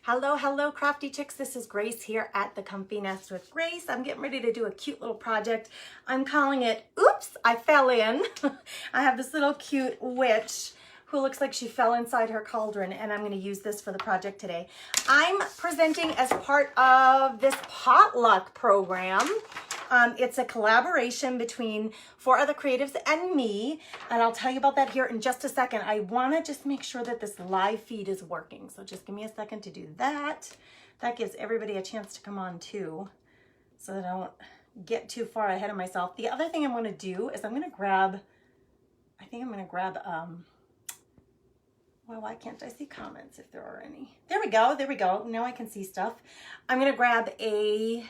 Hello, hello, crafty chicks. This is Grace here at the Comfy Nest with Grace. I'm getting ready to do a cute little project. I'm calling it, oops, I fell in. I have this little cute witch who looks like she fell inside her cauldron, and I'm going to use this for the project today. I'm presenting as part of this potluck program. It's a collaboration between 4 other creatives and me, and I'll tell you about that here in just a second. I want to just make sure that this live feed is working, so just give me a second to do that. That gives everybody a chance to come on too, so that I don't get too far ahead of myself. The other thing I'm going to do is I'm going to grab, well, why can't I see comments if there are any? There we go, there we go. Now I can see stuff. I'm going to grab a...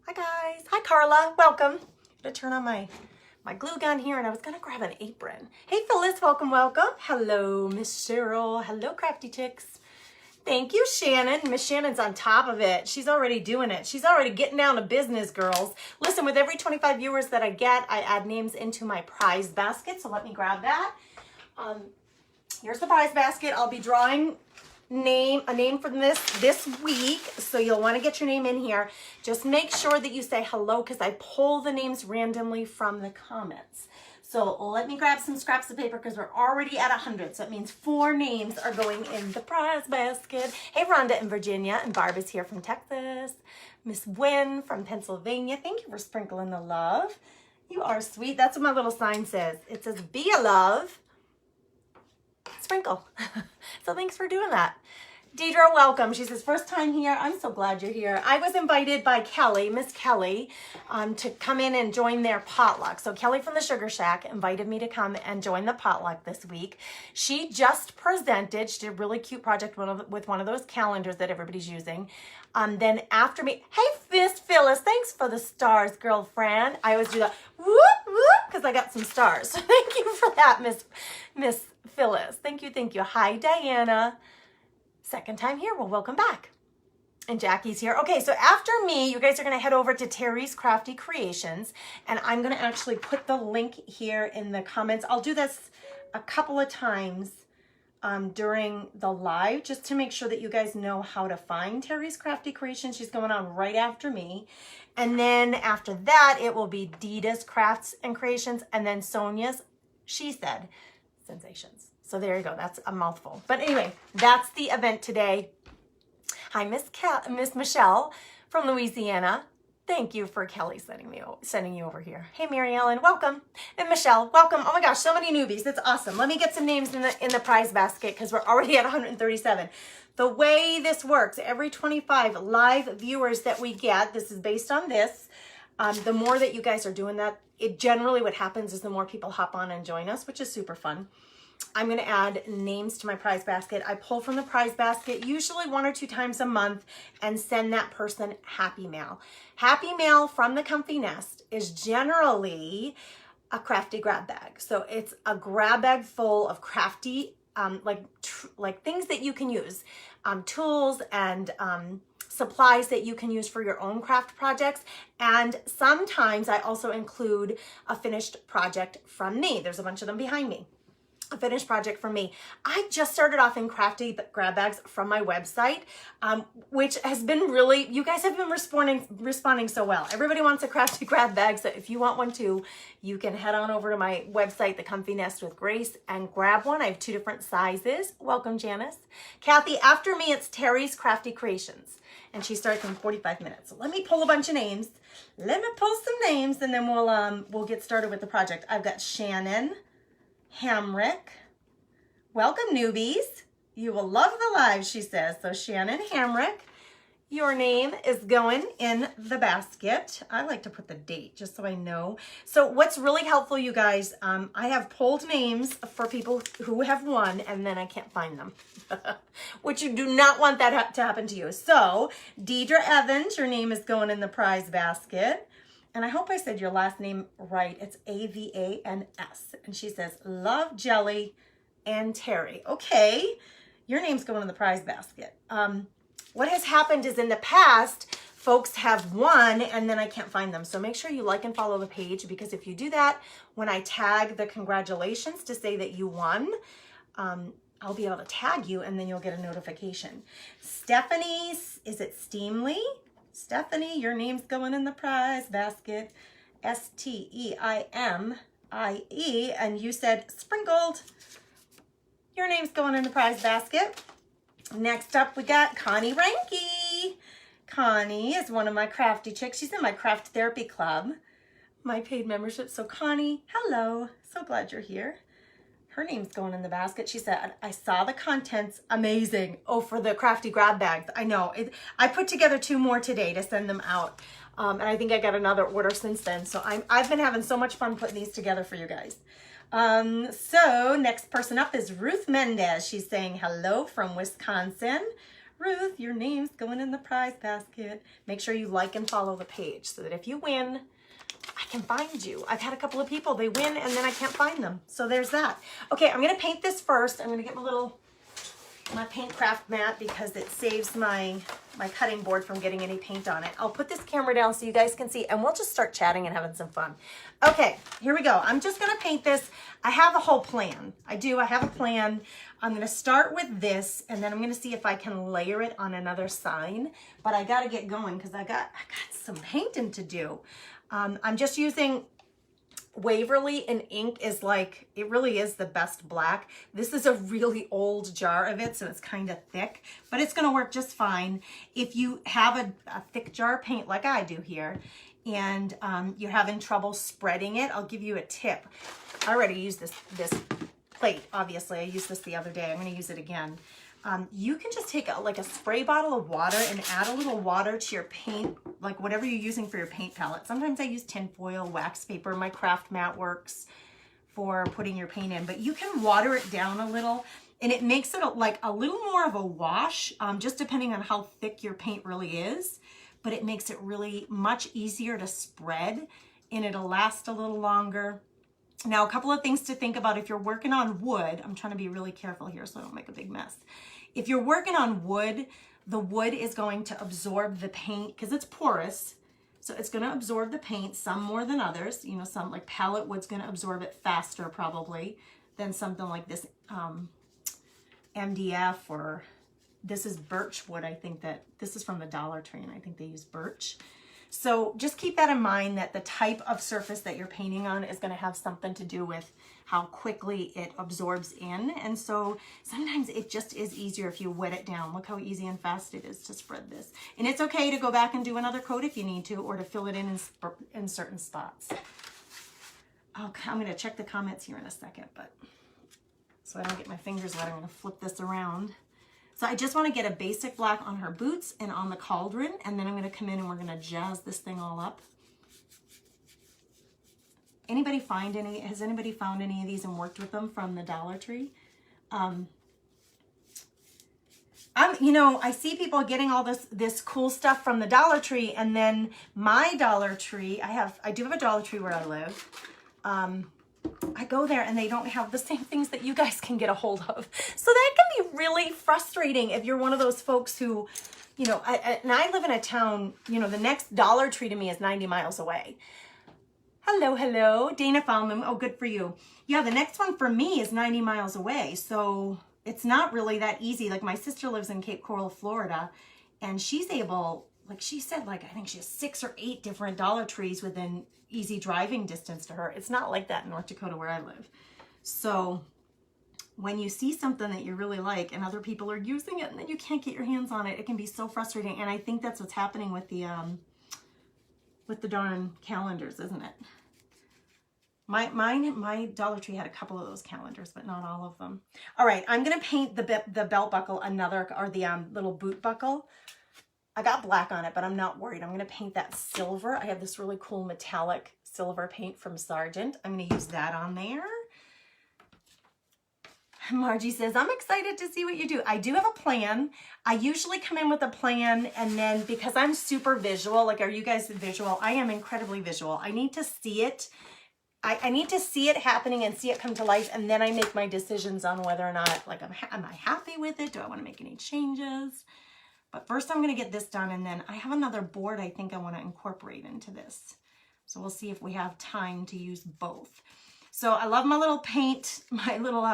Hi guys, hi Carla, welcome. I'm gonna turn on my glue gun here, and I was gonna grab an apron. Hey Phyllis, welcome, welcome. Hello, Miss Cheryl. Hello, crafty chicks. Thank you, Shannon. Miss Shannon's on top of it. She's already doing it. She's already getting down to business, girls. Listen, with every 25 viewers that I get, I add names into my prize basket, so let me grab that. Here's the prize basket. I'll be drawing a name from this week, so you'll want to get your name in here. Just make sure that you say hello, because I pull the names randomly from the comments. So let me grab some scraps of paper, because we're already at 100, so it means 4 names are going in the prize basket. Hey Rhonda in Virginia, and Barb is here from Texas. Miss Wynn from Pennsylvania, thank you for sprinkling the love. You are sweet. That's what my little sign says. It says be a love, sprinkle. So thanks for doing that. Deidre, welcome. She says, first time here. I'm so glad you're here. I was invited by Kelly, Miss Kelly, to come in and join their potluck. So Kelly from the Sugar Shack invited me to come and join the potluck this week. She just presented, she did a really cute project with one of those calendars that everybody's using. Then after me, hey Miss Phyllis, thanks for the stars, girlfriend. I always do that, whoop, whoop, because I got some stars. Thank you for that, Miss Phyllis. Thank you, thank you. Hi, Diana. Second time here. Well, welcome back. And Jackie's here. Okay, so after me, you guys are going to head over to Terry's Crafty Creations, and I'm going to actually put the link here in the comments. I'll do this a couple of times during the live, just to make sure that you guys know how to find Terry's Crafty Creations. She's going on right after me. And then after that, it will be Dita's Crafts and Creations, and then Sonia's, she said, Sensations. So there you go. That's a mouthful. But anyway, that's the event today. Hi, Miss Michelle from Louisiana. Thank you for Kelly sending you over here. Hey, Mary Ellen, welcome. And Michelle, welcome. Oh my gosh, so many newbies. That's awesome. Let me get some names in the prize basket, because we're already at 137. The way this works, every 25 live viewers that we get, this is based on this, the more that you guys are doing that, it generally what happens is the more people hop on and join us, which is super fun. I'm going to add names to my prize basket. I pull from the prize basket usually 1 or 2 times a month and send that person happy mail. Happy mail from the Comfy Nest is generally a crafty grab bag. So it's a grab bag full of crafty, like things that you can use, tools and supplies that you can use for your own craft projects. And sometimes I also include a finished project from me. There's a bunch of them behind me. A finished project from me. I just started off in crafty grab bags from my website, which has been really, you guys have been responding so well. Everybody wants a crafty grab bag, so if you want one too, you can head on over to my website, The Comfy Nest with Grace, and grab one. I have 2 different sizes. Welcome, Janice. Kathy, after me, it's Terry's Crafty Creations, and she starts in 45 minutes. So let me pull a bunch of names. Let me pull some names, and then we'll get started with the project. I've got Shannon Hamrick. Welcome, newbies. You will love the live, she says. So Shannon Hamrick, your name is going in the basket. I like to put the date just so I know. So what's really helpful, you guys, I have pulled names for people who have won, and then I can't find them, which you do not want that to happen to you. So Deidre Evans, your name is going in the prize basket. And I hope I said your last name right. It's A-V-A-N-S. And she says, love, Jelly, and Terry. Okay, your name's going in the prize basket. What has happened is in the past, folks have won and then I can't find them. So make sure you like and follow the page, because if you do that, when I tag the congratulations to say that you won, I'll be able to tag you and then you'll get a notification. Stephanie, is it Steamley? Stephanie, your name's going in the prize basket. S-T-E-I-M-I-E, and you said sprinkled. Your name's going in the prize basket. Next up, we got Connie Ranky. Connie is one of my crafty chicks. She's in my craft therapy club, my paid membership. So Connie, hello. So glad you're here. Her name's going in the basket. She said, I saw the contents, amazing. Oh, for the crafty grab bags. I know. I put together 2 more today to send them out. And I think I got another order since then. So I've been having so much fun putting these together for you guys. So next person up is Ruth Mendez. She's saying hello from Wisconsin. Ruth, your name's going in the prize basket. Make sure you like and follow the page so that if you win, I can find you. I've had a couple of people, they win and then I can't find them. So there's that. Okay, I'm gonna paint this first. I'm gonna get my paint craft mat because it saves my cutting board from getting any paint on it. I'll put this camera down so you guys can see and we'll just start chatting and having some fun. Okay, here we go. I'm just gonna paint this. I have a whole plan. I have a plan. I'm gonna start with this and then I'm gonna see if I can layer it on another sign, but I gotta get going because I got some painting to do. I'm just using Waverly, and ink is like, it really is the best black. This is a really old jar of it, so it's kind of thick, but it's gonna work just fine. If you have a thick jar of paint like I do here, and you're having trouble spreading it, I'll give you a tip. I already used this plate, obviously. I used this the other day. I'm gonna use it again. You can just take like a spray bottle of water and add a little water to your paint, like whatever you're using for your paint palette. Sometimes I use tin foil, wax paper. My craft mat works for putting your paint in, but you can water it down a little and it makes it like a little more of a wash, just depending on how thick your paint really is, but it makes it really much easier to spread and it'll last a little longer. Now, a couple of things to think about if you're working on wood. I'm trying to be really careful here so I don't make a big mess. If you're working on wood, the wood is going to absorb the paint because it's porous. So it's going to absorb the paint, some more than others. You know, some like pallet wood's going to absorb it faster probably than something like this MDF, or this is birch wood. I think that this is from the Dollar Tree and I think they use birch. So just keep that in mind, that the type of surface that you're painting on is going to have something to do with how quickly it absorbs in. And so sometimes it just is easier if you wet it down. Look how easy and fast it is to spread this. And it's okay to go back and do another coat if you need to, or to fill it in certain spots. Okay, I'm going to check the comments here in a second, but so I don't get my fingers wet, I'm going to flip this around. So I just want to get a basic black on her boots and on the cauldron, and then I'm going to come in and we're going to jazz this thing all up. Has anybody found any of these and worked with them from the Dollar Tree? I see people getting all this cool stuff from the Dollar Tree, and then my Dollar Tree, I do have a Dollar Tree where I live. I go there and they don't have the same things that you guys can get a hold of. So that can be really frustrating if you're one of those folks who, and I live in a town, the next Dollar Tree to me is 90 miles away. Hello. Dana found them. Oh, good for you. Yeah, the next one for me is 90 miles away. So it's not really that easy. Like my sister lives in Cape Coral, Florida, and she's able, like she said, I think she has 6 or 8 different Dollar Trees within easy driving distance to her. It's not like that in North Dakota where I live. So when you see something that you really like and other people are using it and then you can't get your hands on it, it can be so frustrating. And I think that's what's happening with the darn calendars, isn't it? My Dollar Tree had a couple of those calendars, but not all of them. All right, I'm gonna paint the belt buckle or the little boot buckle. I got black on it, but I'm not worried. I'm gonna paint that silver. I have this really cool metallic silver paint from Sargent. I'm gonna use that on there. Margie says, I'm excited to see what you do. I do have a plan. I usually come in with a plan, and then because I'm super visual, like, are you guys visual? I am incredibly visual. I need to see it. I need to see it happening and see it come to life, and then I make my decisions on whether or not, like, am I happy with it? Do I want to make any changes? But first I'm going to get this done, and then I have another board I think I want to incorporate into this. So we'll see if we have time to use both. So I love my little paint, my little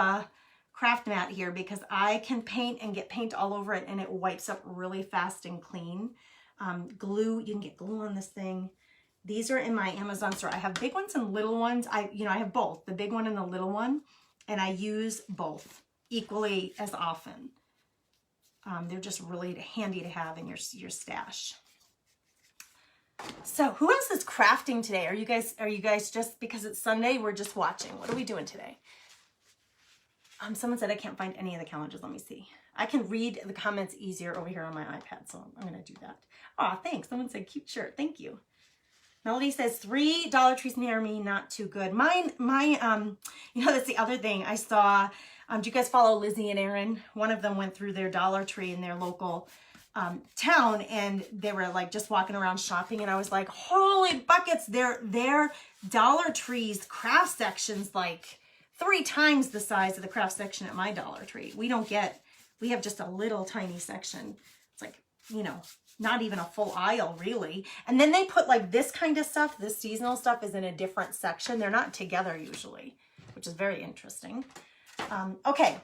craft mat here because I can paint and get paint all over it and it wipes up really fast and clean. Glue, you can get glue on this thing. These are in my Amazon store. I have big ones and little ones. I have both, the big one and the little one, and I use both equally as often. They're just really handy to have in your stash. So who else is crafting today? Are you guys just, because it's Sunday, we're just watching? What are we doing today? Someone said I can't find any of the calendars. Let me see. I can read the comments easier over here on my iPad, so I'm going to do that. Oh, thanks. Someone said cute shirt. Thank you. Melody says $3 trees near me, not too good. Mine, you know, that's the other thing I saw. Do you guys follow Lizzie and Aaron? One of them went through their Dollar Tree in their local town, and they were like just walking around shopping, and I was like, holy buckets, their Dollar Tree's craft section's like 3 times the size of the craft section at my Dollar Tree. We have just a little tiny section. It's like, you know, not even a full aisle really. And then they put like this kind of stuff, this seasonal stuff is in a different section. They're not together usually, which is very interesting. Okay,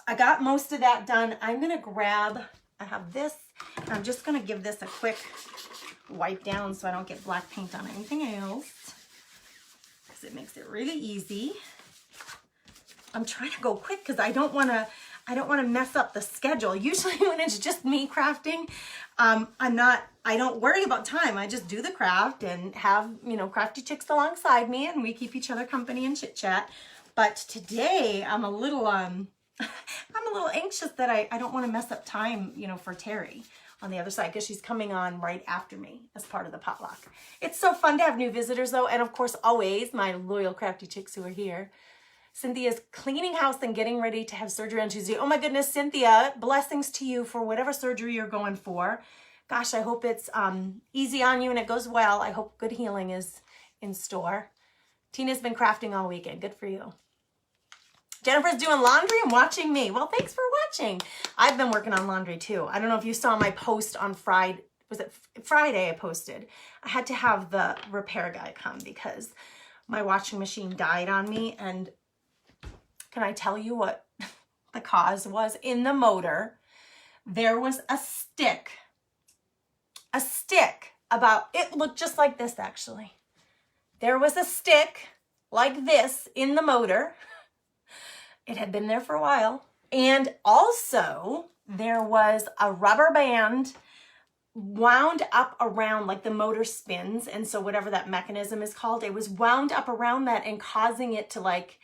I got most of that done. I'm gonna grab, I have this, and I'm just gonna give this a quick wipe down so I don't get black paint on anything else, because it makes it really easy. I'm trying to go quick because I don't want to mess up the schedule. Usually when it's just me crafting, I don't worry about time. I just do the craft and have, you know, crafty chicks alongside me, and we keep each other company and chit chat. But today I'm a little anxious that I don't want to mess up time, you know, for Terry on the other side, because she's coming on right after me as part of the potluck. It's so fun to have new visitors though. And of course, always my loyal crafty chicks who are here. Cynthia's cleaning house and getting ready to have surgery on Tuesday. Oh my goodness, Cynthia, blessings to you for whatever surgery you're going for. Gosh, I hope it's easy on you and it goes well. I hope good healing is in store. Tina's been crafting all weekend. Good for you. Jennifer's doing laundry and watching me. Well, thanks for watching. I've been working on laundry too. I don't know if you saw my post on Friday. Was it Friday I posted? I had to have the repair guy come because my washing machine died on me, and can I tell you what the cause was? In the motor, there was a stick about, it looked just like this actually. There was a stick like this in the motor. It had been there for a while. And also there was a rubber band wound up around, like the motor spins. And so whatever that mechanism is called, it was wound up around that and causing it to like,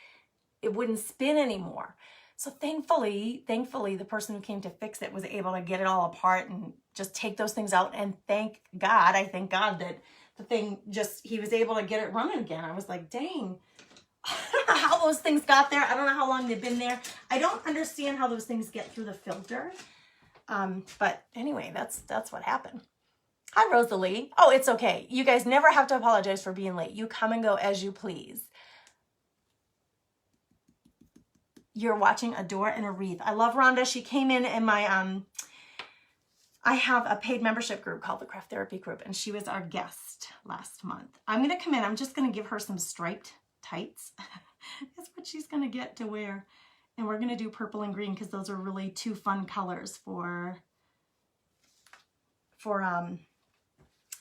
it wouldn't spin anymore. So thankfully, the person who came to fix it was able to get it all apart and just take those things out. And thank God that the thing just, he was able to get it running again. I was like, dang, I don't know how those things got there. I don't know how long they've been there. I don't understand how those things get through the filter. But anyway, that's what happened. Hi, Rosalie. Oh, it's okay. You guys never have to apologize for being late. You come and go as you please. You're watching a door and a wreath. I love Rhonda. She came in my, I have a paid membership group called the Craft Therapy Group, and she was our guest last month. I'm going to come in. I'm just going to give her some striped tights. That's what she's going to get to wear. And we're going to do purple and green because those are really 2 fun colors for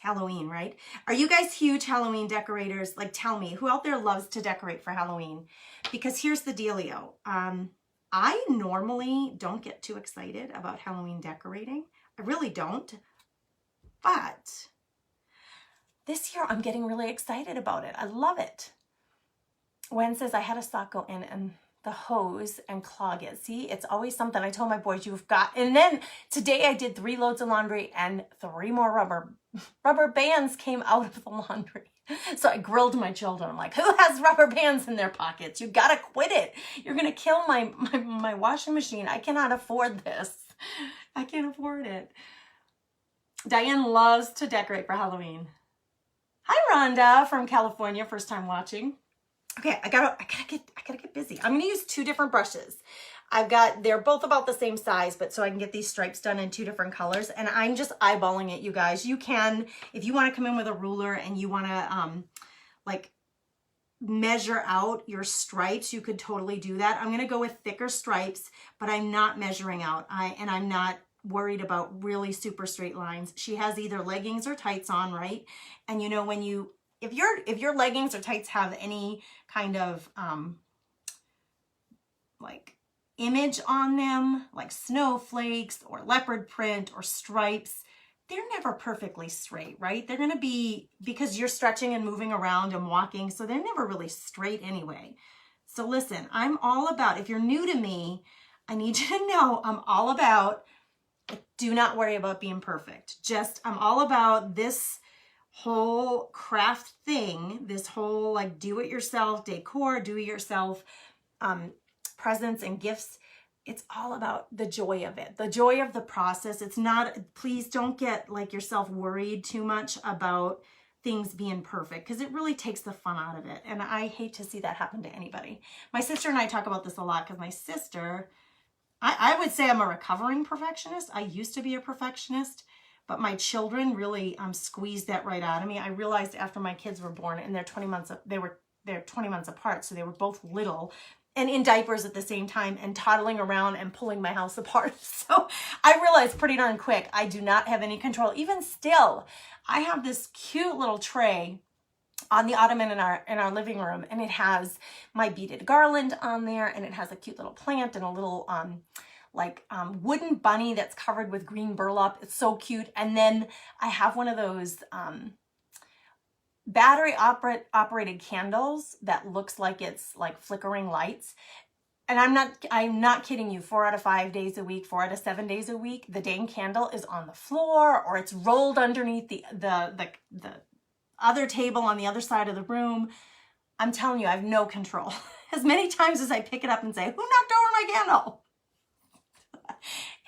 Halloween, right? Are you guys huge Halloween decorators? Like, tell me, who out there loves to decorate for Halloween? Because here's the dealio. I normally don't get too excited about Halloween decorating. I really don't. But this year I'm getting really excited about it. I love it. Gwen says, I had a sock go in and the hose and clog it. See, it's always something. I told my boys, you've got, and then today I did 3 loads of laundry and 3 more rubber bands came out of the laundry. So I grilled my children. I'm like, who has rubber bands in their pockets? You gotta quit it. You're gonna kill my washing machine. I cannot afford this. I can't afford it. Diane loves to decorate for Halloween. Hi, Rhonda from California, first time watching. Okay, I gotta get busy. I'm gonna use 2 different brushes. They're both about the same size, but so I can get these stripes done in 2 different colors. And I'm just eyeballing it, you guys. You can, if you want to come in with a ruler and you want to like measure out your stripes, you could totally do that. I'm gonna go with thicker stripes, but I'm not measuring out. I'm not worried about really super straight lines. She has either leggings or tights on, right? And you know, if your leggings or tights have any kind of like image on them, like snowflakes or leopard print or stripes, they're never perfectly straight, right? They're gonna be, because you're stretching and moving around and walking, so they're never really straight anyway. So listen, I'm all about, if you're new to me, I need you to know I'm all about, do not worry about being perfect. I'm all about this whole craft thing, this whole like do-it-yourself decor, do-it-yourself presents and gifts. It's all about the joy of it, the joy of the process. It's not, please don't get like yourself worried too much about things being perfect, because it really takes the fun out of it. And I hate to see that happen to anybody. My sister and I talk about this a lot, because my sister, I would say I'm a recovering perfectionist. I used to be a perfectionist, but my children really squeezed that right out of me. I realized after my kids were born, and they're 20 months apart, so they were both little and in diapers at the same time and toddling around and pulling my house apart. So I realized pretty darn quick, I do not have any control. Even still, I have this cute little tray on the ottoman in our living room, and it has my beaded garland on there, and it has a cute little plant and a little wooden bunny that's covered with green burlap. It's so cute. And then I have one of those battery operated candles that looks like it's like flickering lights. And I'm not kidding you, 4 out of 5 days a week, 4 out of 7 days a week, the dang candle is on the floor, or it's rolled underneath the other table on the other side of the room. I'm telling you, I have no control. As many times as I pick it up and say, who knocked over my candle?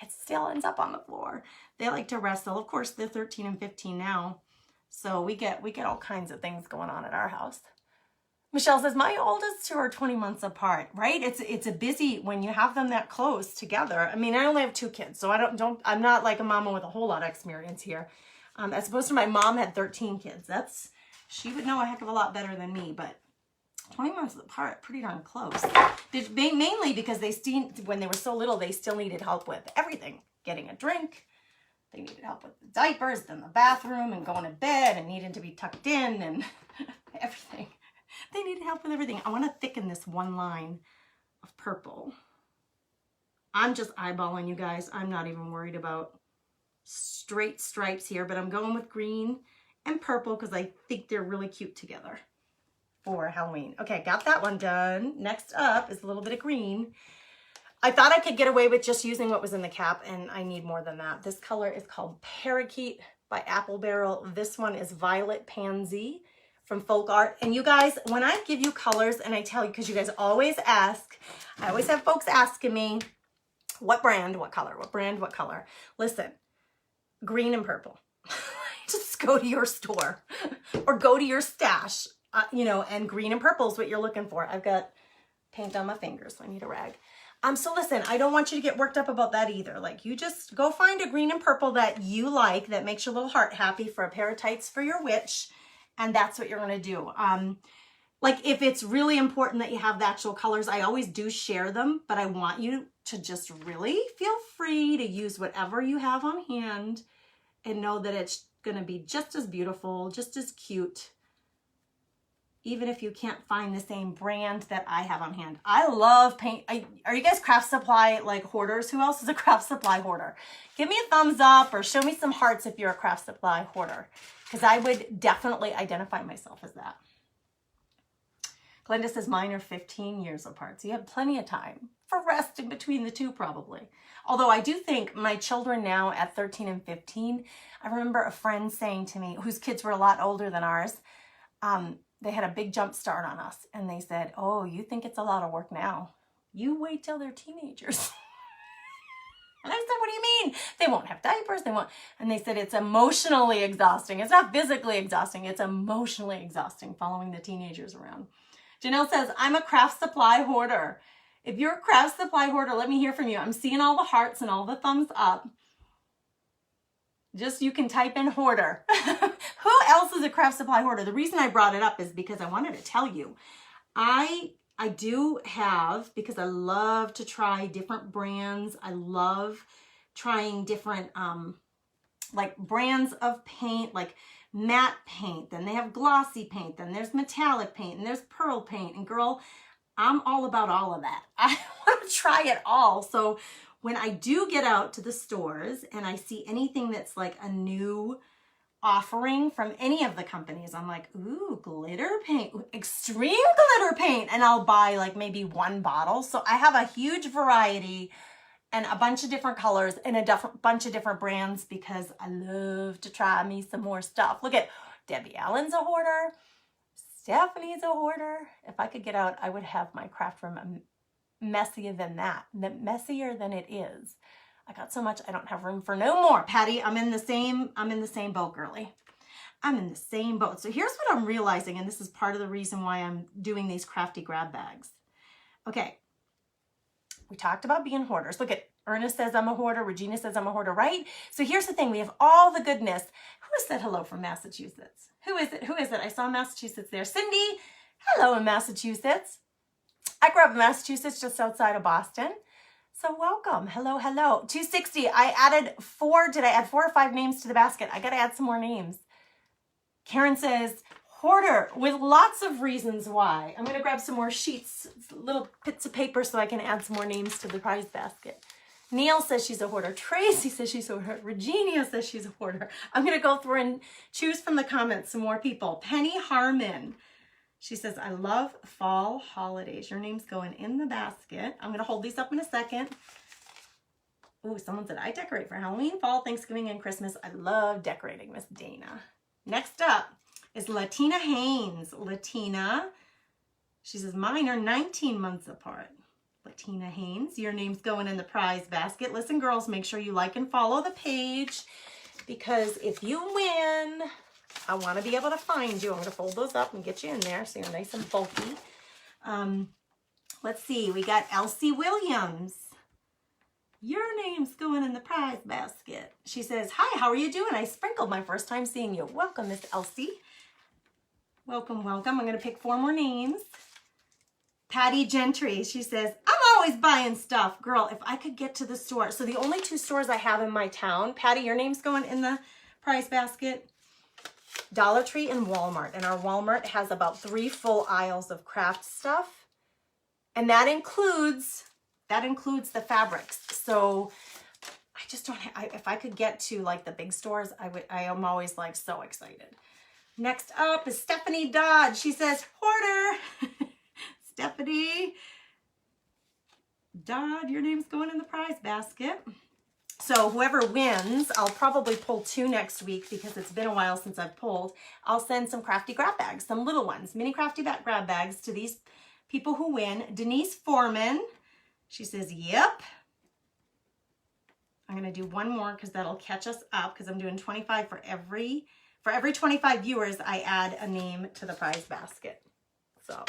It still ends up on the floor. They like to wrestle. Of course, they're 13 and 15 now. So we get all kinds of things going on at our house. Michelle says, my oldest two are 20 months apart, right? It's a busy when you have them that close together. I mean, I only have 2 kids, so I'm not like a mama with a whole lot of experience here. As opposed to my mom had 13 kids. She would know a heck of a lot better than me, but 20 months apart, pretty darn close. Mainly because when they were so little, they still needed help with everything. Getting a drink, they needed help with the diapers, then the bathroom, and going to bed, and needing to be tucked in, and everything. They needed help with everything. I want to thicken this one line of purple. I'm just eyeballing, you guys. I'm not even worried about straight stripes here, but I'm going with green and purple because I think they're really cute together for Halloween. Okay, got that one done. Next up is a little bit of green. I thought I could get away with just using what was in the cap, and I need more than that. This color is called Parakeet by Apple Barrel. This one is Violet Pansy from Folk Art. And you guys, when I give you colors and I tell you, because you guys always ask, I always have folks asking me, what brand, what color, what brand, what color. Listen, green and purple. Just go to your store or go to your stash, and green and purple is what you're looking for. I've got paint on my fingers, so I need a rag. So listen, I don't want you to get worked up about that either. Like, you just go find a green and purple that you like, that makes your little heart happy, for a pair of tights for your witch. And that's what you're going to do. Like, if it's really important that you have the actual colors, I always do share them, but I want you to just really feel free to use whatever you have on hand and know that it's going to be just as beautiful, just as cute, even if you can't find the same brand that I have on hand. I love paint. Are you guys craft supply like hoarders? Who else is a craft supply hoarder? Give me a thumbs up or show me some hearts if you're a craft supply hoarder, because I would definitely identify myself as that. Glenda says mine are 15 years apart, so you have plenty of time for rest in between the two probably. Although I do think my children now at 13 and 15, I remember a friend saying to me, whose kids were a lot older than ours, they had a big jump start on us, and they said, oh, you think it's a lot of work now? You wait till they're teenagers. And I said, what do you mean? They won't have diapers, they won't. And they said, it's emotionally exhausting. It's not physically exhausting, it's emotionally exhausting following the teenagers around. Janelle says, I'm a craft supply hoarder. If you're a craft supply hoarder, let me hear from you. I'm seeing all the hearts and all the thumbs up. Just, you can type in hoarder. Who else is a craft supply hoarder? The reason I brought it up is because I wanted to tell you, I do have, because I love to try different brands. I love trying different like brands of paint, like matte paint, then they have glossy paint, then there's metallic paint, and there's pearl paint. And girl, I'm all about all of that. I want to try it all. So when I do get out to the stores and I see anything that's like a new offering from any of the companies, I'm like, ooh, glitter paint, extreme glitter paint. And I'll buy like maybe one bottle. So I have a huge variety and a bunch of different colors and a bunch of different brands, because I love to try me some more stuff. Look at Debbie Allen's a hoarder. Stephanie's a hoarder. If I could get out, I would have my craft room messier than that, messier than it is. I got so much, I don't have room for no more. Patty, I'm in the same boat, girly. I'm in the same boat. So here's what I'm realizing, and this is part of the reason why I'm doing these crafty grab bags. Okay, we talked about being hoarders. Look at Ernest says I'm a hoarder. Regina says I'm a hoarder, right? So here's the thing. We have all the goodness. Who said hello from Massachusetts? Who is it? Who is it? I saw Massachusetts there. Cindy, hello in Massachusetts. I grew up in Massachusetts, just outside of Boston. So welcome. Hello, hello. 260. I added 4. Did I add 4 or 5 names to the basket? I got to add some more names. Karen says, hoarder, with lots of reasons why. I'm going to grab some more sheets, little bits of paper, so I can add some more names to the prize basket. Neil says she's a hoarder. Tracy says she's a hoarder. Regina says she's a hoarder. I'm going to go through and choose from the comments some more people. Penny Harmon. She says, I love fall holidays. Your name's going in the basket. I'm going to hold these up in a second. Oh, someone said, I decorate for Halloween, fall, Thanksgiving, and Christmas. I love decorating, Miss Dana. Next up is Latina Haynes. Latina, she says, mine are 19 months apart. Latina Haynes, your name's going in the prize basket. Listen, girls, make sure you like and follow the page, because if you win, I want to be able to find you. I'm going to fold those up and get you in there so you're nice and bulky. Let's see. We got Elsie Williams. Your name's going in the prize basket. She says, hi, how are you doing? I sprinkled my first time seeing you. Welcome, Miss Elsie. Welcome, welcome. I'm going to pick 4 more names. Patty Gentry. She says, I'm always buying stuff. Girl, if I could get to the store. So the only 2 stores I have in my town. Patty, your name's going in the prize basket. Dollar Tree and Walmart. And our Walmart has about 3 full aisles of craft stuff. And that includes the fabrics. So I just don't have, if I could get to like the big stores, I am always like so excited. Next up is Stephanie Dodd. She says, hoarder. Stephanie Dodd, your name's going in the prize basket. So whoever wins, I'll probably pull 2 next week because it's been a while since I've pulled. I'll send some crafty grab bags, some little ones, mini crafty grab bags to these people who win. Denise Foreman, she says, yep. I'm going to do 1 more because that'll catch us up, because I'm doing 25 for every 25 viewers, I add a name to the prize basket. So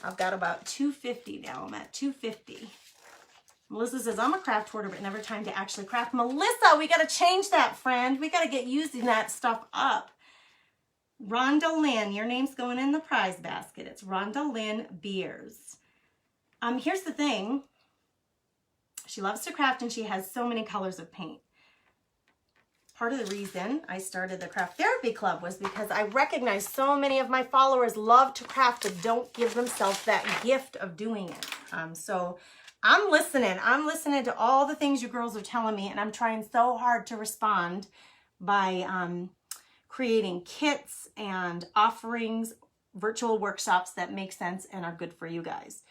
I've got about 250 now. I'm at 250. Melissa says, I'm a craft hoarder, but never time to actually craft. Melissa, we got to change that, friend. We got to get using that stuff up. Rhonda Lynn, your name's going in the prize basket. It's Rhonda Lynn Beers. Here's the thing. She loves to craft, and she has so many colors of paint. Part of the reason I started the Craft Therapy Club was because I recognize so many of my followers love to craft but don't give themselves that gift of doing it. So I'm listening. I'm listening to all the things you girls are telling me, and I'm trying so hard to respond by creating kits and offerings, virtual workshops that make sense and are good for you guys.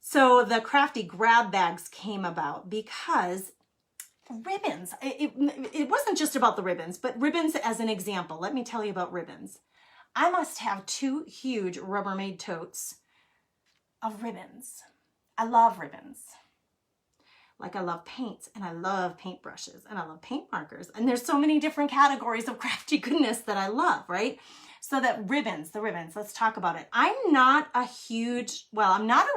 So the crafty grab bags came about because ribbons, it wasn't just about the ribbons, but ribbons as an example. Let me tell you about ribbons. I must have 2 huge Rubbermaid totes of ribbons. I love ribbons. Like I love paints, and I love paintbrushes, and I love paint markers. And there's so many different categories of crafty goodness that I love, right? So that the ribbons, let's talk about it. I'm not a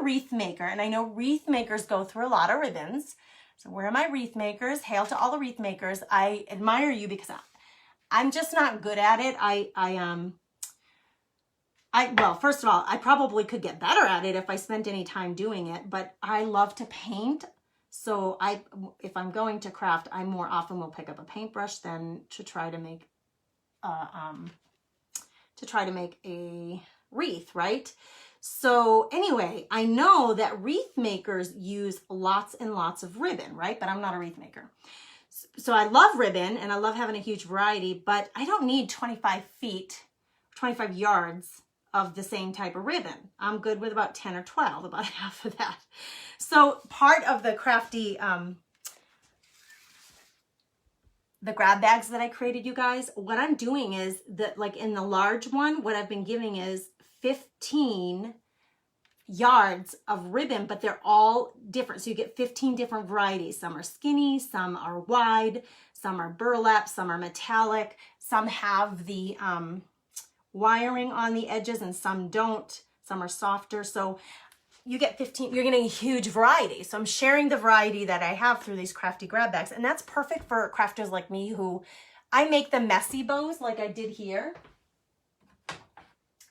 wreath maker, and I know wreath makers go through a lot of ribbons. So where are my wreath makers? Hail to all the wreath makers. I admire you because I'm just not good at it. well, first of all, I probably could get better at it if I spent any time doing it, but I love to paint. So if I'm going to craft, I more often will pick up a paintbrush than to try to make a wreath, right? So anyway, I know that wreath makers use lots and lots of ribbon, right? But I'm not a wreath maker. So I love ribbon and I love having a huge variety, but I don't need 25 yards of the same type of ribbon. I'm good with about 10 or 12, about half of that. So part of the crafty, the grab bags that I created, you guys, what I'm doing is that, like in the large one, what I've been giving is 15 yards of ribbon, but they're all different. So you get 15 different varieties. Some are skinny, some are wide, some are burlap, some are metallic, some have the wiring on the edges and some don't. Some are softer. So you get 15, you're getting a huge variety. So I'm sharing the variety that I have through these crafty grab bags. And that's perfect for crafters like me who I make the messy bows like I did here.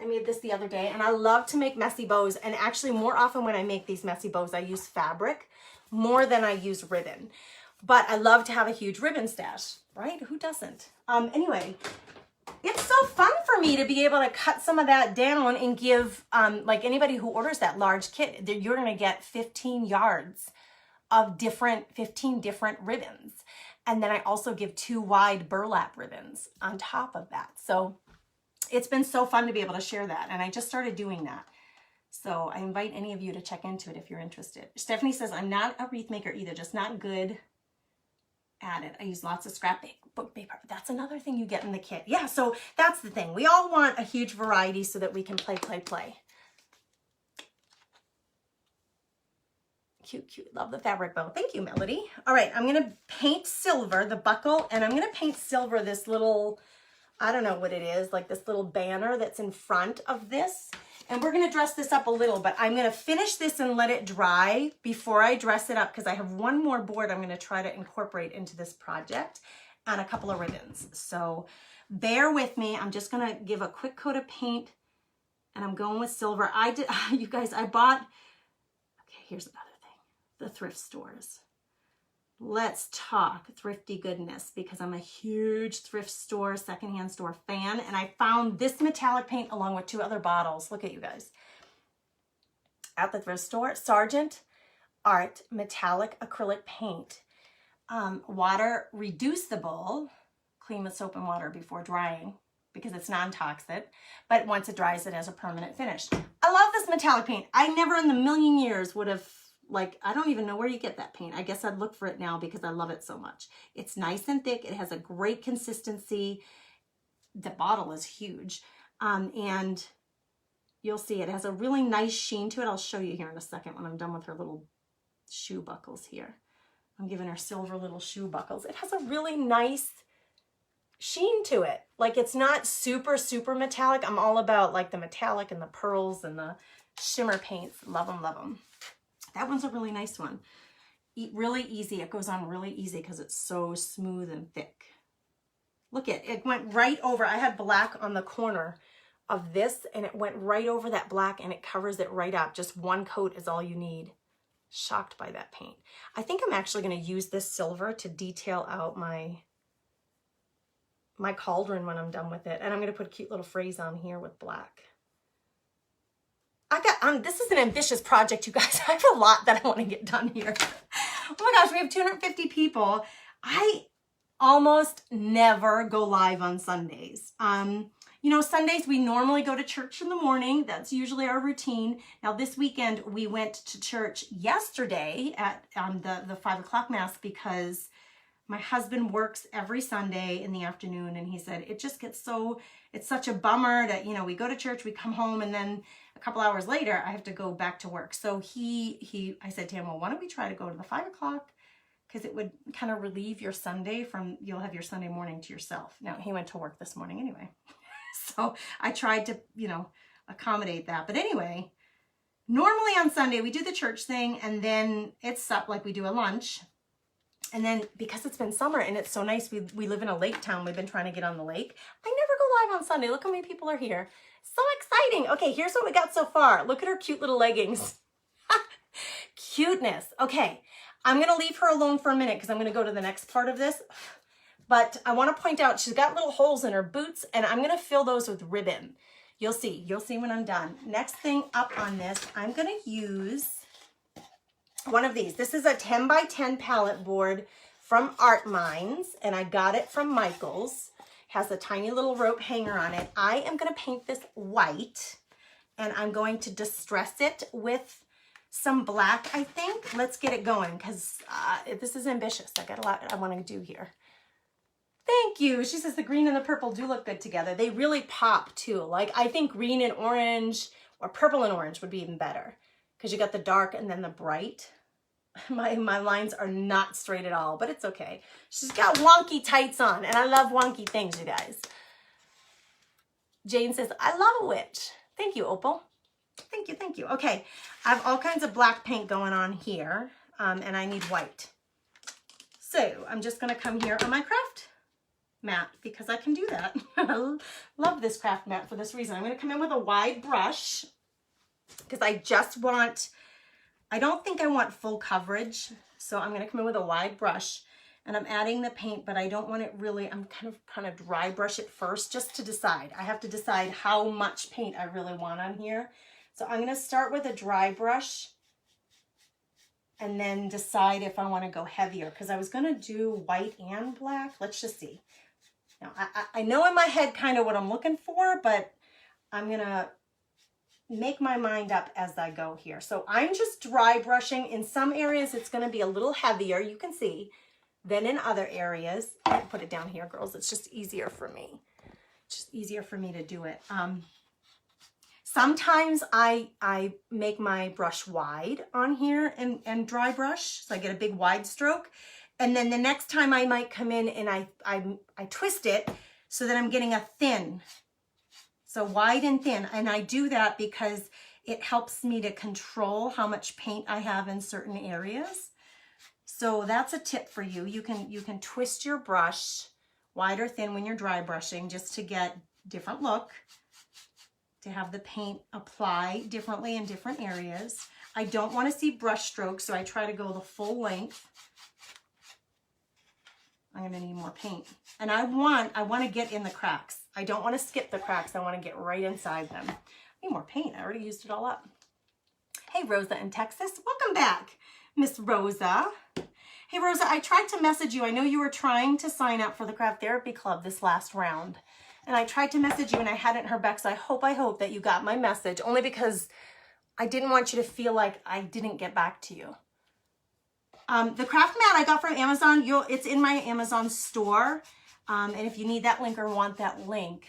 I made this the other day and I love to make messy bows. And actually more often when I make these messy bows, I use fabric more than I use ribbon. But I love to have a huge ribbon stash, right? Who doesn't? Anyway, it's so fun for me to be able to cut some of that down and give, like anybody who orders that large kit, you're going to get 15 yards of 15 different ribbons. And then I also give 2 wide burlap ribbons on top of that. So it's been so fun to be able to share that. And I just started doing that. So I invite any of you to check into it if you're interested. Stephanie says, I'm not a wreath maker either, just not good at it. I use lots of scrapbook paper. That's another thing you get in the kit. Yeah, so that's the thing. We all want a huge variety so that we can play. Cute. Love the fabric bow. Thank you, Melody. All right, I'm going to paint silver, the buckle, and I'm going to paint silver this little, I don't know what it is, like this little banner that's in front of this. And we're going to dress this up a little, but I'm going to finish this and let it dry before I dress it up because I have one more board I'm going to try to incorporate into this project and a couple of ribbons. So bear with me. I'm just going to give a quick coat of paint and I'm going with silver. You guys, I bought, okay, here's another thing, the thrift stores. Let's talk thrifty goodness because I'm a huge thrift store, secondhand store fan. And I found this metallic paint along with 2 other bottles. Look at you guys. At the thrift store, Sargent Art Metallic Acrylic Paint. Water reducible, clean with soap and water before drying because it's non-toxic. But once it dries, it has a permanent finish. I love this metallic paint. I never in the million years would have, like, I don't even know where you get that paint. I guess I'd look for it now because I love it so much. It's nice and thick. It has a great consistency. The bottle is huge. And you'll see it has a really nice sheen to it. I'll show you here in a second when I'm done with her little shoe buckles here. I'm giving her silver little shoe buckles. It has a really nice sheen to it. Like it's not super, super metallic. I'm all about like the metallic and the pearls and the shimmer paints. Love them, love them. That one's a really nice one. Really easy. It goes on really easy because it's so smooth and thick. Look at it. It went right over. I had black on the corner of this and it went right over that black and it covers it right up. Just one coat is all you need. Shocked by that paint. I think I'm actually going to use this silver to detail out my cauldron when I'm done with it. And I'm going to put a cute little phrase on here with black. This is an ambitious project, you guys. I have a lot that I want to get done here. Oh my gosh, we have 250 people. I almost never go live on Sundays. You know, Sundays we normally go to church in the morning. That's usually our routine. Now this weekend we went to church yesterday at the 5 o'clock mass because my husband works every Sunday in the afternoon and he said it just gets so, it's such a bummer that, you know, we go to church, we come home and then a couple hours later I have to go back to work. So I said to him, well, why don't we try to go to the 5 o'clock? Because it would kind of relieve your Sunday from, you'll have your Sunday morning to yourself. Now he went to work this morning anyway. So I tried to, you know, accommodate that. But anyway, normally on Sunday we do the church thing and then it's up like we do a lunch. And then because it's been summer and it's so nice, we live in a lake town. We've been trying to get on the lake. I never go live on Sunday. Look how many people are here. So exciting. Okay, here's what we got so far. Look at her cute little leggings. Cuteness. Okay, I'm going to leave her alone for a minute because I'm going to go to the next part of this. But I want to point out she's got little holes in her boots, and I'm going to fill those with ribbon. You'll see when I'm done. Next thing up on this, I'm going to use one of these. This is a 10 by 10 pallet board from Art Minds, and I got it from Michael's. It has a tiny little rope hanger on it. I am going to paint this white, and I'm going to distress it with some black, I think. Let's get it going because this is ambitious. I got a lot I want to do here. Thank you. She says the green and the purple do look good together. They really pop too. Like I think green and orange or purple and orange would be even better because you got the dark and then the bright. My lines are not straight at all, but it's okay. She's got wonky tights on, and I love wonky things, you guys. Jane says, I love a witch. Thank you, Opal. Thank you, thank you. Okay, I have all kinds of black paint going on here, and I need white. So I'm just going to come here on my craft mat because I can do that. I love this craft mat for this reason. I'm going to come in with a wide brush because I don't think I want full coverage. So I'm going to come in with a wide brush and I'm adding the paint, but I don't want it really, I'm kind of dry brush it first just to decide. I have to decide how much paint I really want on here. So I'm going to start with a dry brush and then decide if I want to go heavier because I was going to do white and black. Let's just see. Now, I know in my head kind of what I'm looking for, but I'm going to make my mind up as I go here. So I'm just dry brushing. In some areas, it's going to be a little heavier, you can see, than in other areas. I put it down here, girls. It's just easier for me. It's just easier for me to do it. Sometimes I make my brush wide on here and dry brush, so I get a big wide stroke. And then the next time I might come in and I twist it so that I'm getting a thin. So wide and thin. And I do that because it helps me to control how much paint I have in certain areas. So that's a tip for you. You can twist your brush wide or thin when you're dry brushing just to get different look, to have the paint apply differently in different areas. I don't want to see brush strokes, so I try to go the full length. I'm going to need more paint. And I want to get in the cracks. I don't want to skip the cracks. I want to get right inside them. I need more paint. I already used it all up. Hey, Rosa in Texas. Welcome back, Miss Rosa. Hey, Rosa, I tried to message you. I know you were trying to sign up for the Craft Therapy Club this last round. And I tried to message you and I hadn't heard back. So I hope that you got my message, only because I didn't want you to feel like I didn't get back to you. The craft mat I got from Amazon, it's in my Amazon store. And if you need that link or want that link,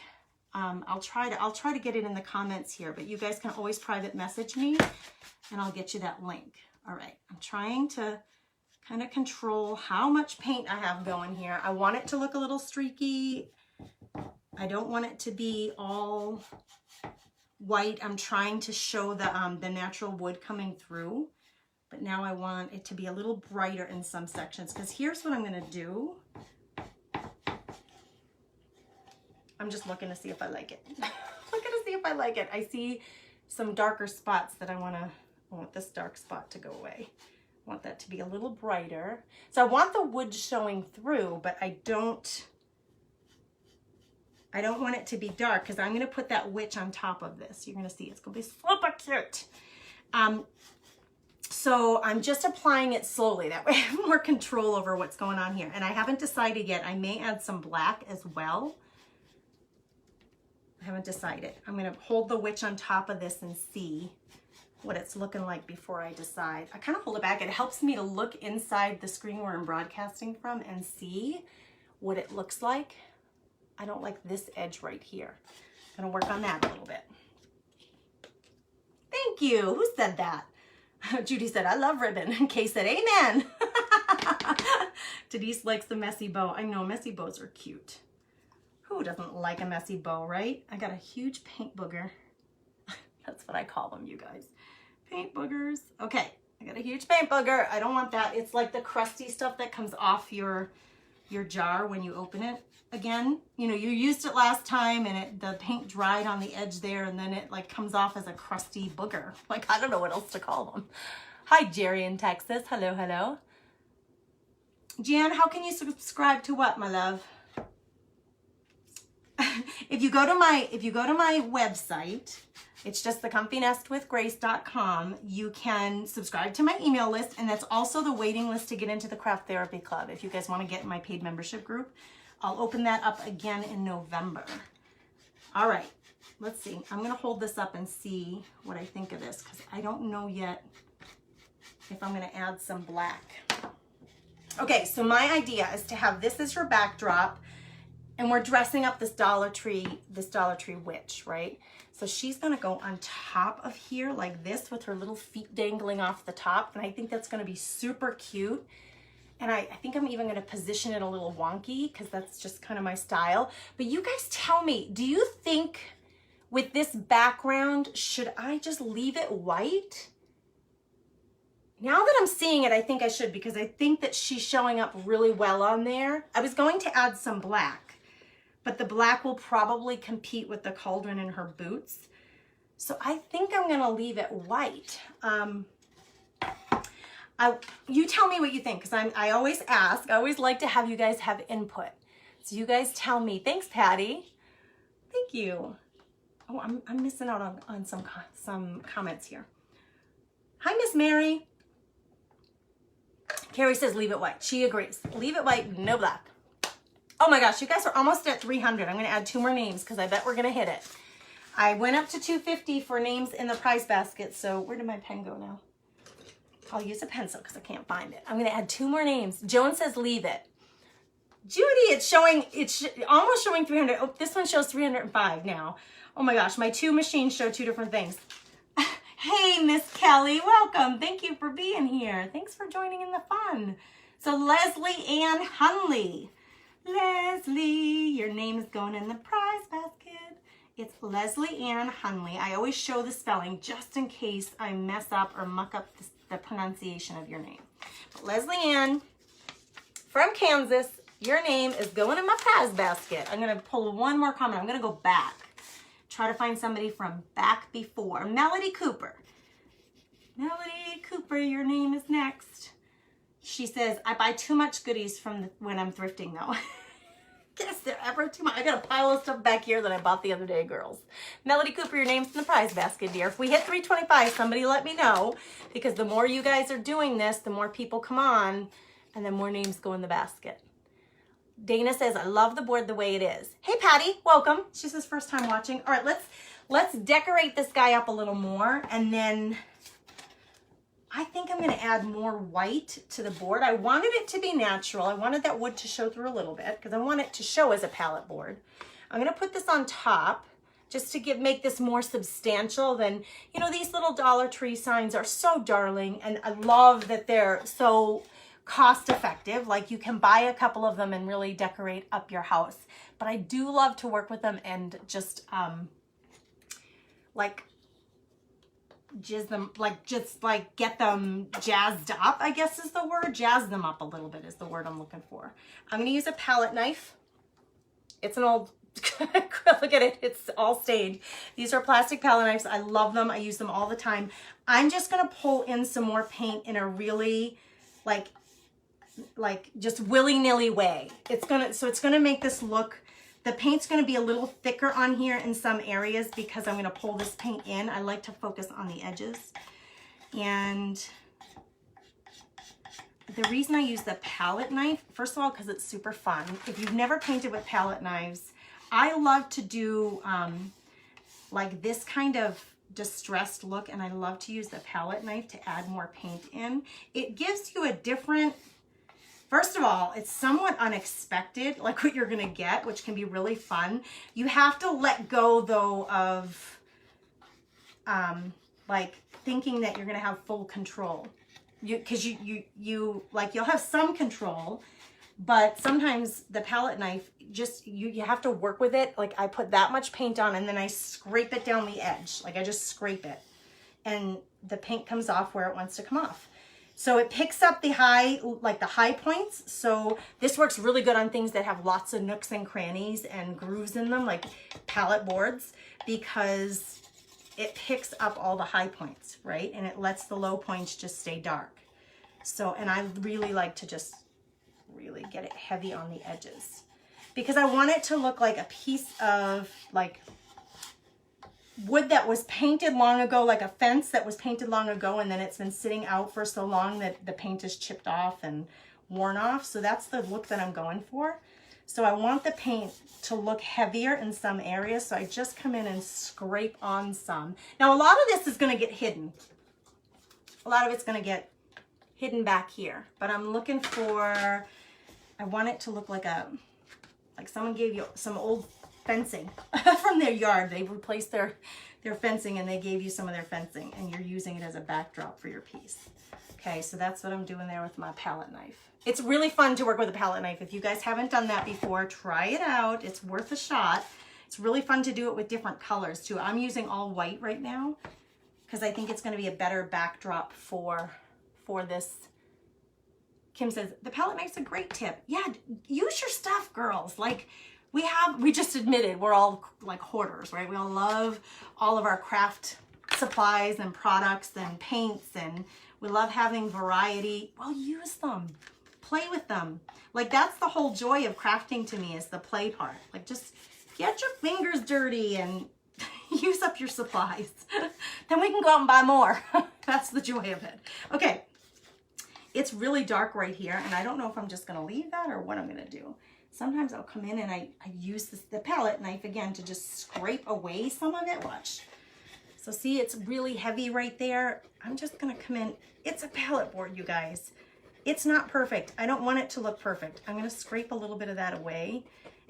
I'll try to get it in the comments here, but you guys can always private message me and I'll get you that link. All right, I'm trying to kind of control how much paint I have going here. I want it to look a little streaky. I don't want it to be all white. I'm trying to show the natural wood coming through. But now I want it to be a little brighter in some sections because here's what I'm going to do. I'm just looking to see if I like it. Looking to see if I like it. I see some darker spots that I want this dark spot to go away. I want that to be a little brighter. So I want the wood showing through, but I don't want it to be dark because I'm going to put that witch on top of this. You're going to see it's going to be super cute. So I'm just applying it slowly. That way I have more control over what's going on here. And I haven't decided yet. I may add some black as well. I haven't decided. I'm going to hold the witch on top of this and see what it's looking like before I decide. I kind of hold it back. It helps me to look inside the screen where I'm broadcasting from and see what it looks like. I don't like this edge right here. I'm going to work on that a little bit. Thank you. Who said that? Judy said, I love ribbon. Kay said, amen. Denise likes the messy bow. I know messy bows are cute. Who doesn't like a messy bow, right? I got a huge paint booger. That's what I call them, you guys. Paint boogers. Okay, I got a huge paint booger. I don't want that. It's like the crusty stuff that comes off your your jar when you open it again. You know, you used it last time and the paint dried on the edge there, and then it like comes off as a crusty booger. Like, I don't know what else to call them. Hi, Jerry in Texas. Hello, hello. Jan, how can you subscribe to what, my love? If you go to my website, it's just thecomfynestwithgrace.com. You can subscribe to my email list, and that's also the waiting list to get into the Craft Therapy Club. If you guys want to get in my paid membership group, I'll open that up again in November. All right, let's see. I'm going to hold this up and see what I think of this, because I don't know yet if I'm going to add some black. Okay, so my idea is to have this as your backdrop, and we're dressing up this Dollar Tree witch, right? So she's gonna go on top of here like this with her little feet dangling off the top, and I think that's gonna be super cute. And I think I'm even gonna position it a little wonky because that's just kind of my style. But you guys tell me, do you think with this background, should I just leave it white? Now that I'm seeing it, I think I should, because I think that she's showing up really well on there. I was going to add some black, but the black will probably compete with the cauldron in her boots. So I think I'm gonna leave it white. You tell me what you think, because I always ask. I always like to have you guys have input. So you guys tell me. Thanks, Patty. Thank you. Oh, I'm missing out on some comments here. Hi, Miss Mary. Carrie says leave it white. She agrees. Leave it white, no black. Oh my gosh, you guys are almost at 300. I'm going to add 2 more names because I bet we're going to hit it. I went up to 250 for names in the prize basket. So where did my pen go now? I'll use a pencil because I can't find it. I'm going to add 2 more names. Joan says leave it. Judy, it's almost showing 300. Oh, this one shows 305 now. Oh my gosh, my 2 machines show 2 different things. Hey, Miss Kelly, welcome. Thank you for being here. Thanks for joining in the fun. So Leslie Ann Hunley. Leslie, your name is going in the prize basket. It's Leslie Ann Hunley. I always show the spelling just in case I mess up or muck up the pronunciation of your name. But Leslie Ann from Kansas, your name is going in my prize basket. I'm going to pull one more comment. I'm going to go back. Try to find somebody from back before. Melody Cooper. Melody Cooper, your name is next. She says, I buy too much goodies from when I'm thrifting though. Guess there ever too much. I got a pile of stuff back here that I bought the other day, girls. Melody Cooper, your name's in the prize basket, dear. If we hit 325, somebody let me know, because the more you guys are doing this, the more people come on and the more names go in the basket. Dana says, I love the board the way it is. Hey, Patty, welcome. She says first time watching. All right, let's decorate this guy up a little more, and then I think I'm going to add more white to the board. I wanted it to be natural. I wanted that wood to show through a little bit because I want it to show as a palette board. I'm going to put this on top just to make this more substantial than, you know, these little Dollar Tree signs are so darling, and I love that they're so cost effective. Like, you can buy a couple of them and really decorate up your house. But I do love to work with them and just get them jazzed up, I guess is the word. Jazz them up a little bit is the word I'm looking for. I'm going to use a palette knife. It's an old, look at it, it's all stained. These are plastic palette knives. I love them. I use them all the time. I'm just going to pull in some more paint in a really like just willy-nilly way. It's gonna make this look, the paint's gonna be a little thicker on here in some areas because I'm gonna pull this paint in. I like to focus on the edges. And the reason I use the palette knife, first of all, because it's super fun. If you've never painted with palette knives, I love to do like this kind of distressed look, and I love to use the palette knife to add more paint in. It gives you a different, first of all, it's somewhat unexpected, like what you're gonna get, which can be really fun. You have to let go though of like thinking that you're gonna have full control. Because you'll have some control, but sometimes the palette knife, just you have to work with it. Like, I put that much paint on and then I scrape it down the edge. Like, I just scrape it and the paint comes off where it wants to come off. So it picks up the high, like the high points. So this works really good on things that have lots of nooks and crannies and grooves in them, like pallet boards, because it picks up all the high points, right? And it lets the low points just stay dark. So, and I really like to just really get it heavy on the edges because I want it to look like a piece of like wood that was painted long ago, like a fence that was painted long ago, and then it's been sitting out for so long that the paint is chipped off and worn off. So that's the look that I'm going for. So I want the paint to look heavier in some areas. So I just come in and scrape on some. Now a lot of this is going to get hidden. A lot of it's going to get hidden back here, but I'm looking for, I want it to look like someone gave you some old fencing from their yard. They replaced their fencing and they gave you some of their fencing and you're using it as a backdrop for your piece. Okay, so that's what I'm doing there with my palette knife. It's really fun to work with a palette knife. If you guys haven't done that before, try it out. It's worth a shot. It's really fun to do it with different colors too. I'm using all white right now because I think it's going to be a better backdrop for this. Kim says, the palette knife's a great tip. Yeah, use your stuff, girls. Like we just admitted we're all like hoarders, right? We all love all of our craft supplies and products and paints, and we love having variety. Well, use them, play with them. Like that's the whole joy of crafting to me, is the play part. Like just get your fingers dirty and use up your supplies. Then we can go out and buy more. That's the joy of it. Okay. It's really dark right here, and I don't know if I'm just going to leave that or what I'm going to do. Sometimes I'll come in and I use the palette knife again to just scrape away some of it. Watch. So see, it's really heavy right there. I'm just going to come in. It's a palette board, you guys. It's not perfect. I don't want it to look perfect. I'm going to scrape a little bit of that away.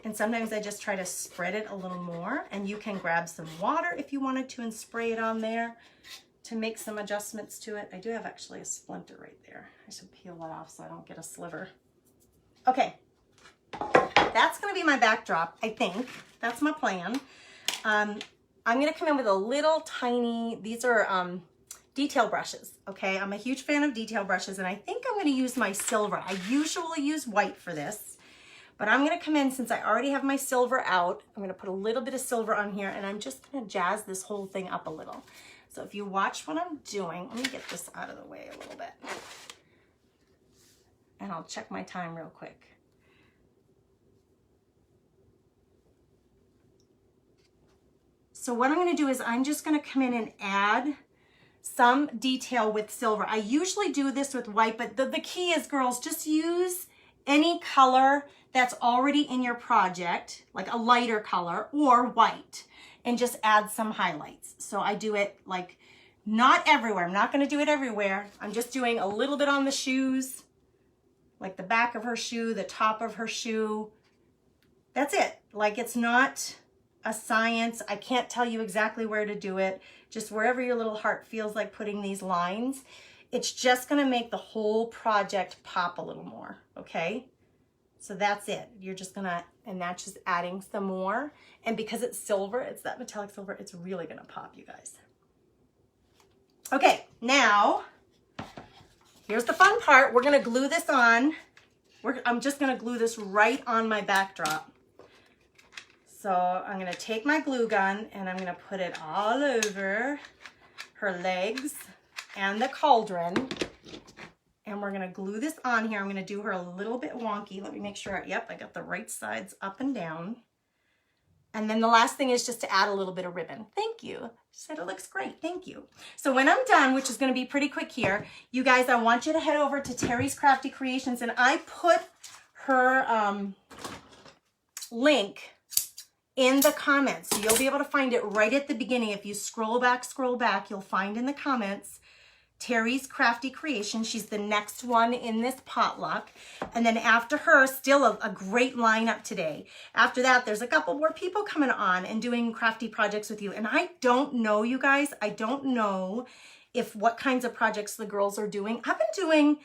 And sometimes I just try to spread it a little more, and you can grab some water if you wanted to and spray it on there to make some adjustments to it. I do have actually a splinter right there. I should peel that off so I don't get a sliver. Okay, that's gonna be my backdrop, I think. That's my plan. I'm gonna come in with a little tiny, these are detail brushes, okay? I'm a huge fan of detail brushes, and I think I'm gonna use my silver. I usually use white for this, but I'm gonna come in, since I already have my silver out, I'm gonna put a little bit of silver on here, and I'm just gonna jazz this whole thing up a little. So if you watch what I'm doing, let me get this out of the way a little bit. And I'll check my time real quick. So what I'm gonna do is I'm just gonna come in and add some detail with silver. I usually do this with white, but the key is, girls, just use any color that's already in your project, like a lighter color or white, and just add some highlights. So I do it like not everywhere. I'm not going to do it everywhere. I'm just doing a little bit on the shoes, like the back of her shoe, the top of her shoe. That's it. Like it's not a science. I can't tell you exactly where to do it. Just wherever your little heart feels like putting these lines. It's just going to make the whole project pop a little more. Okay. So that's it. You're just gonna, and that's just adding some more. And because it's silver, it's that metallic silver, it's really gonna pop, you guys. Okay, now, here's the fun part. We're gonna glue this on. I'm just gonna glue this right on my backdrop. So I'm gonna take my glue gun and I'm gonna put it all over her legs and the cauldron. And we're gonna glue this on here. I'm gonna do her a little bit wonky. Let me make sure, yep, I got the right sides up and down. And then the last thing is just to add a little bit of ribbon. Thank you. She said it looks great, thank you. So when I'm done, which is gonna be pretty quick here, you guys, I want you to head over to Terry's Crafty Creations, and I put her link in the comments. So you'll be able to find it right at the beginning. If you scroll back, you'll find in the comments Terry's Crafty Creation. She's the next one in this potluck. And then after her, still a great lineup today. After that, there's a couple more people coming on and doing crafty projects with you. And I don't know, you guys, I don't know what kinds of projects the girls are doing. I've been doing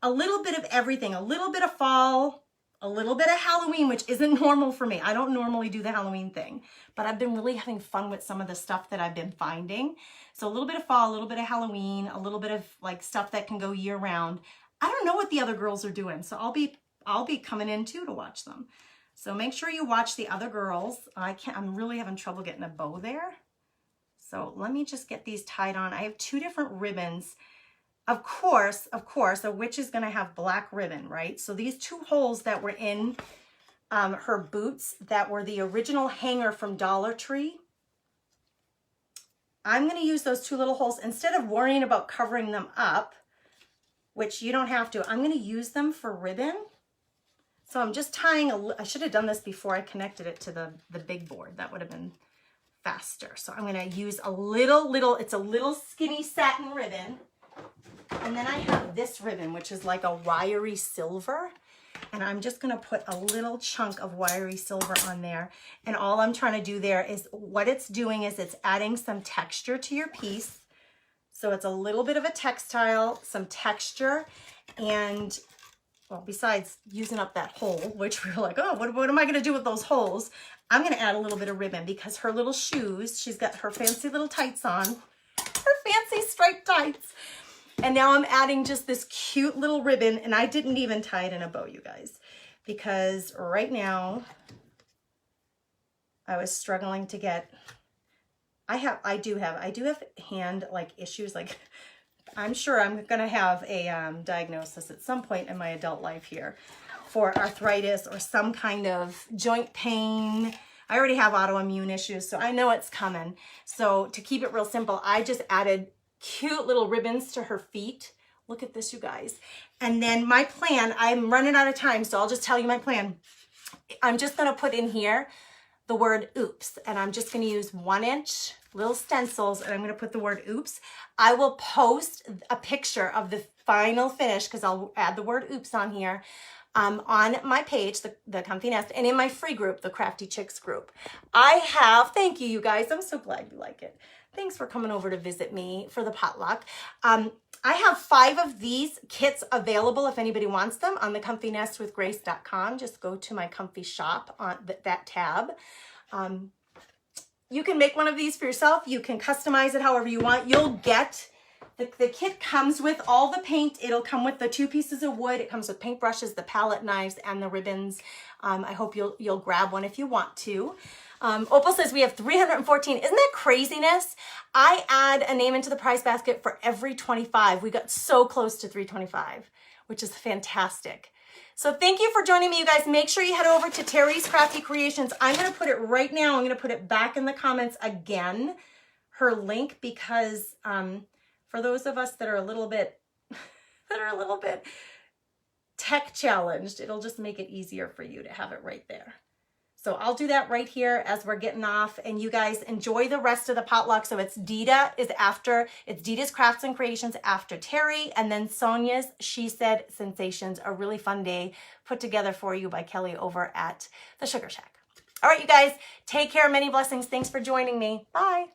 a little bit of everything, a little bit of fall, a little bit of Halloween, which isn't normal for me. I don't normally do the Halloween thing, but I've been really having fun with some of the stuff that I've been finding. So a little bit of fall, a little bit of Halloween, a little bit of like stuff that can go year round. I don't know what the other girls are doing, so I'll be coming in too to watch them. So make sure you watch the other girls. I'm really having trouble getting a bow there. So let me just get these tied on. I have 2 different ribbons. Of course, a witch is gonna have black ribbon, right? So these 2 holes that were in her boots that were the original hanger from Dollar Tree, I'm gonna use those 2 little holes instead of worrying about covering them up, which you don't have to. I'm gonna use them for ribbon. So I'm just tying I should have done this before I connected it to the big board. That would have been faster. So I'm gonna use a little, it's a little skinny satin ribbon. And then I have this ribbon, which is like a wiry silver. And I'm just gonna put a little chunk of wiry silver on there. And all I'm trying to do there is, what it's doing is it's adding some texture to your piece. So it's a little bit of a textile, some texture, and well, besides using up that hole, which we're like, oh, what am I gonna do with those holes? I'm gonna add a little bit of ribbon because her little shoes, she's got her fancy little tights on, her fancy striped tights. And now I'm adding just this cute little ribbon, and I didn't even tie it in a bow, you guys, because right now I was struggling to get, I do have hand like issues. Like I'm sure I'm gonna have a diagnosis at some point in my adult life here for arthritis or some kind of joint pain. I already have autoimmune issues, so I know it's coming. So to keep it real simple, I just added cute little ribbons to her feet. Look at this, you guys. And then my plan, I'm running out of time, so I'll just tell you my plan. I'm just gonna put in here the word oops, and I'm just gonna use 1-inch little stencils, and I'm gonna put the word oops. I will post a picture of the final finish, because I'll add the word oops on here, on my page, the Comfy Nest, and in my free group, the Crafty Chicks group. Thank you, you guys. I'm so glad you like it. Thanks for coming over to visit me for the potluck. I have 5 of these kits available if anybody wants them on the comfynestwithgrace.com. Just go to my comfy shop on that tab. You can make one of these for yourself. You can customize it however you want. You'll get, the kit comes with all the paint. It'll come with the 2 pieces of wood. It comes with paint brushes, the palette knives, and the ribbons. I hope you'll grab one if you want to. Opal says we have 314. Isn't that craziness? I add a name into the prize basket for every 25. We got so close to 325, which is fantastic. So thank you for joining me, you guys. Make sure you head over to Terry's Crafty Creations. I'm going to put it right now. I'm going to put it back in the comments again, her link, because for those of us that are a little bit tech challenged, it'll just make it easier for you to have it right there. So I'll do that right here as we're getting off, and you guys enjoy the rest of the potluck. So it's Dita's Crafts and Creations after Terry, and then Sonia's She Said Sensations, a really fun day put together for you by Kelly over at the Sugar Shack. All right, you guys, take care. Many blessings. Thanks for joining me. Bye.